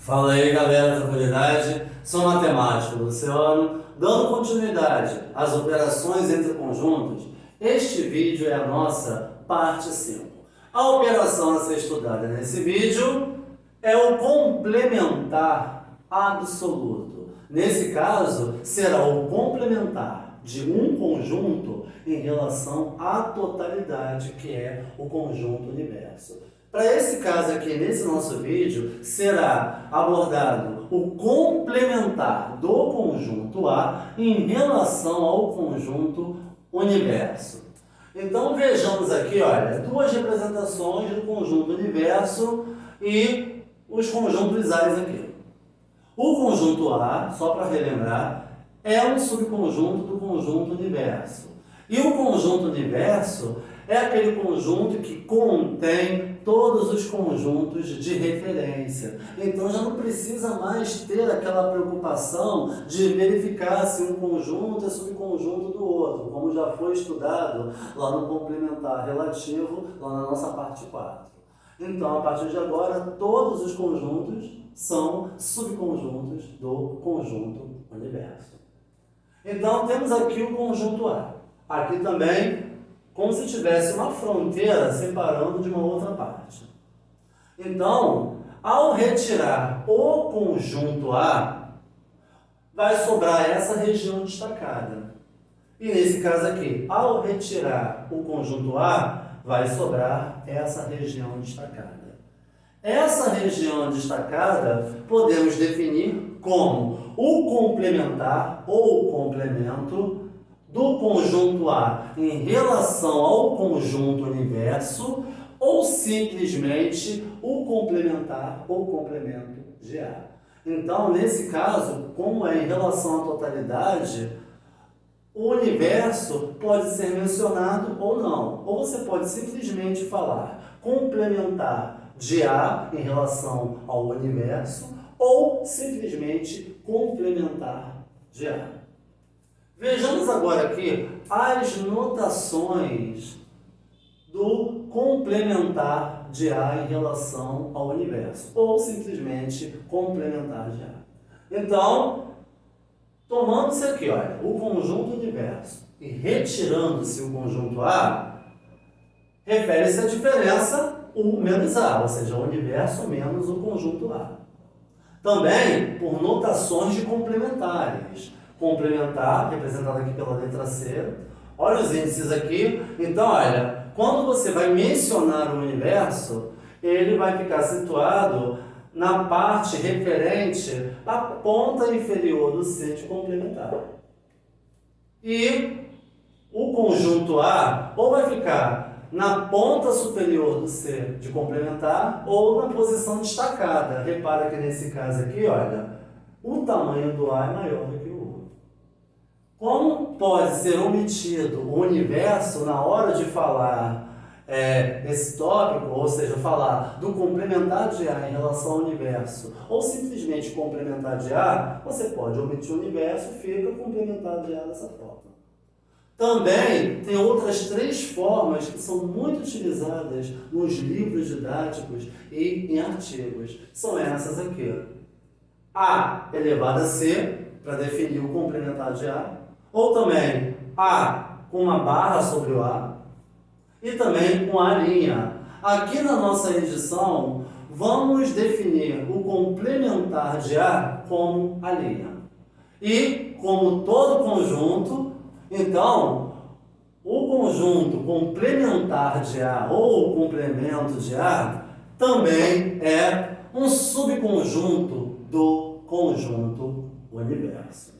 Fala aí, galera, tranquilidade? Sou matemático Luciano, dando continuidade às operações entre conjuntos. Este vídeo é a nossa parte 5. A operação a ser estudada nesse vídeo é o complementar absoluto. Nesse caso, será o complementar de um conjunto em relação à totalidade, que é o conjunto universo. Para esse caso aqui, nesse nosso vídeo, será abordado o complementar do conjunto A em relação ao conjunto universo. Então vejamos aqui, olha, duas representações do conjunto universo e os conjuntos A's aqui. O conjunto A, só para relembrar, é um subconjunto do conjunto universo. E o conjunto universo é aquele conjunto que contém todos os conjuntos de referência. Então já não precisa mais ter aquela preocupação de verificar se um conjunto é subconjunto do outro, como já foi estudado lá no complementar relativo, lá na nossa parte 4. Então, a partir de agora, todos os conjuntos são subconjuntos do conjunto universo. Então, temos aqui o conjunto A. Aqui também, como se tivesse uma fronteira separando de uma outra parte. Então, ao retirar o conjunto A, vai sobrar essa região destacada. E nesse caso aqui, ao retirar o conjunto A, vai sobrar essa região destacada. Essa região destacada podemos definir como o complementar ou o complemento do conjunto A em relação ao conjunto universo ou simplesmente o complementar ou complemento de A. Então, nesse caso, como é em relação à totalidade, o universo pode ser mencionado ou não. Ou você pode simplesmente falar complementar de A em relação ao universo ou simplesmente complementar de A. Vejamos agora aqui as notações do complementar de A em relação ao universo ou simplesmente complementar de A. Então, tomando-se aqui, olha, o conjunto universo e retirando-se o conjunto A, refere-se à diferença U menos A, ou seja, o universo menos o conjunto A. Também por notações de complementares. Complementar, representado aqui pela letra C. Olha os índices aqui. Então, olha, quando você vai mencionar o universo, ele vai ficar situado na parte referente à ponta inferior do C de complementar. E o conjunto A ou vai ficar na ponta superior do C de complementar ou na posição destacada. Repara que nesse caso aqui, olha, o tamanho do A é maior do que o U. Como pode ser omitido o universo na hora de falar esse tópico, ou seja, falar do complementar de A em relação ao universo, ou simplesmente complementar de A, você pode omitir o universo e fica complementar de A dessa forma. Também tem outras três formas que são muito utilizadas nos livros didáticos e em artigos. São essas aqui. A elevado a C, para definir o complementar de A, ou também A com uma barra sobre o A, e também com A'. Aqui na nossa edição, vamos definir o complementar de A como A'. E, como todo conjunto, então, o conjunto complementar de A ou o complemento de A também é um subconjunto do conjunto universo.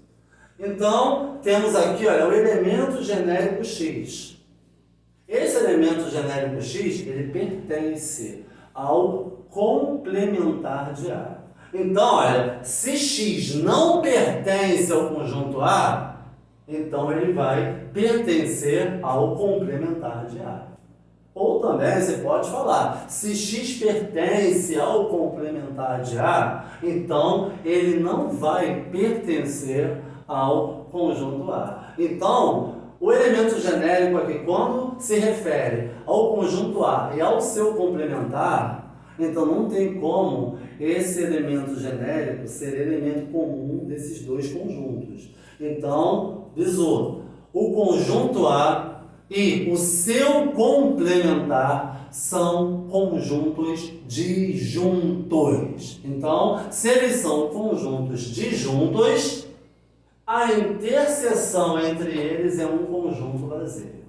Então, temos aqui, olha, o elemento genérico X. Esse elemento genérico X, ele pertence ao complementar de A. Então, olha, se X não pertence ao conjunto A, então ele vai pertencer ao complementar de A. Ou também você pode falar, se X pertence ao complementar de A, então ele não vai pertencer ao conjunto A. Então, o elemento genérico aqui, quando se refere ao conjunto A e ao seu complementar, então não tem como esse elemento genérico ser elemento comum desses dois conjuntos. Então, visou, o conjunto A e o seu complementar são conjuntos disjuntos. Então, se eles são conjuntos disjuntos, a interseção entre eles é um conjunto vazio.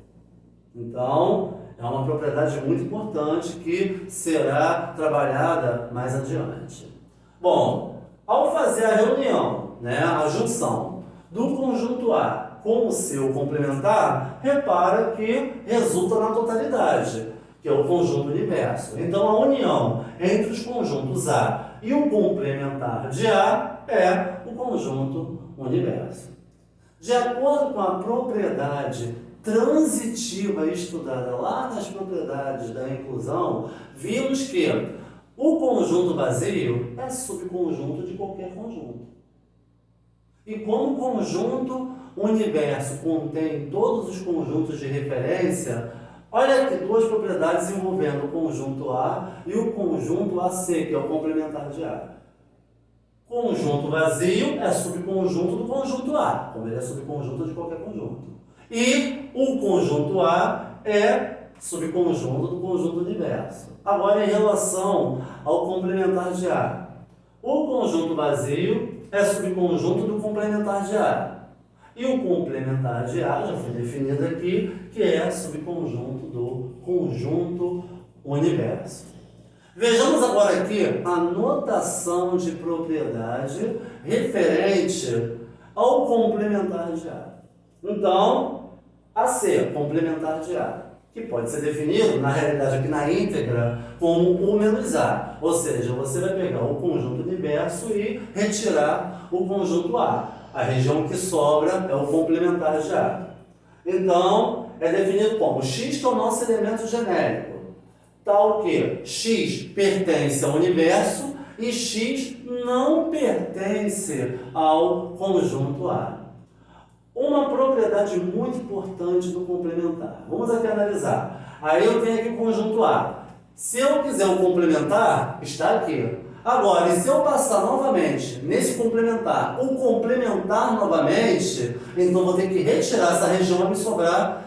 Então, é uma propriedade muito importante que será trabalhada mais adiante. Bom, ao fazer a reunião, a junção do conjunto A com o seu complementar, repara que resulta na totalidade, que é o conjunto universo. Então, a união entre os conjuntos A e o complementar de A é o conjunto universo. De acordo com a propriedade transitiva estudada lá nas propriedades da inclusão, vimos que o conjunto vazio é subconjunto de qualquer conjunto. E como o conjunto universo contém todos os conjuntos de referência, olha aqui duas propriedades envolvendo o conjunto A e o conjunto AC, que é o complementar de A. Conjunto vazio é subconjunto do conjunto A, como ele é subconjunto de qualquer conjunto. E o conjunto A é subconjunto do conjunto universo. Agora, em relação ao complementar de A, o conjunto vazio é subconjunto do complementar de A. E o complementar de A, já foi definido aqui, que é subconjunto do conjunto universo. Vejamos agora aqui a notação de propriedade referente ao complementar de A. Então, AC, complementar de A, que pode ser definido, na realidade aqui na íntegra, como U menos A. Ou seja, você vai pegar o conjunto universo e retirar o conjunto A. A região que sobra é o complementar de A. Então, é definido como X, que é o nosso elemento genérico, tal que X pertence ao universo e X não pertence ao conjunto A. Uma propriedade muito importante do complementar. Vamos aqui analisar. Aí eu tenho aqui o conjunto A. Se eu quiser o complementar, está aqui. Agora, e se eu passar novamente nesse complementar, o complementar novamente, então vou ter que retirar essa região para me sobrar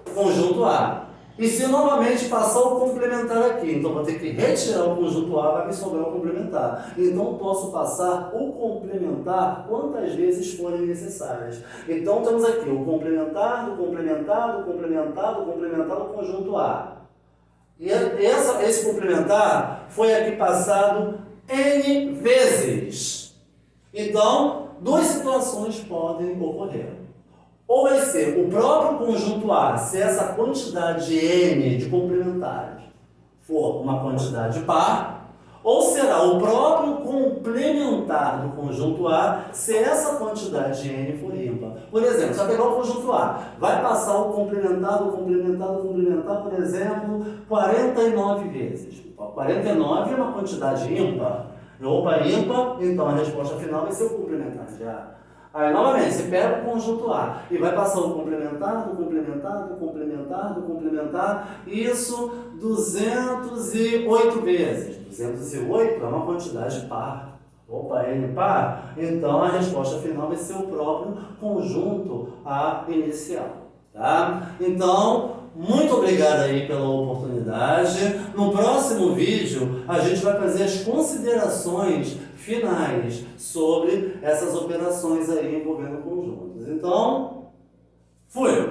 o conjunto A. E se novamente passar o complementar aqui, então vou ter que retirar o conjunto A, vai me sobrar o complementar. Então posso passar o complementar quantas vezes forem necessárias. Então temos aqui o complementar do complementar do complementar do complementar do conjunto A. E esse complementar foi aqui passado N vezes. Então, duas situações podem ocorrer. Ou vai ser o próprio conjunto A, se essa quantidade N de complementares for uma quantidade par, ou será o próprio complementar do conjunto A, se essa quantidade N for ímpar. Por exemplo, se eu pegar o conjunto A, vai passar o complementar do complementar do complementar, por exemplo, 49 vezes. 49 é uma quantidade ímpar. Opa, ímpar, então a resposta final vai ser o complementar de A. Aí, novamente, você pega o conjunto A e vai passar o complementar, do complementar, do complementar, do complementar, isso 208 vezes. 208 é uma quantidade par. Opa, N par? Então, a resposta final vai ser o próprio conjunto A inicial. Tá? Então, muito obrigado aí pela oportunidade. No próximo vídeo, a gente vai fazer as considerações finais sobre essas operações aí envolvendo conjuntos. Então, fui!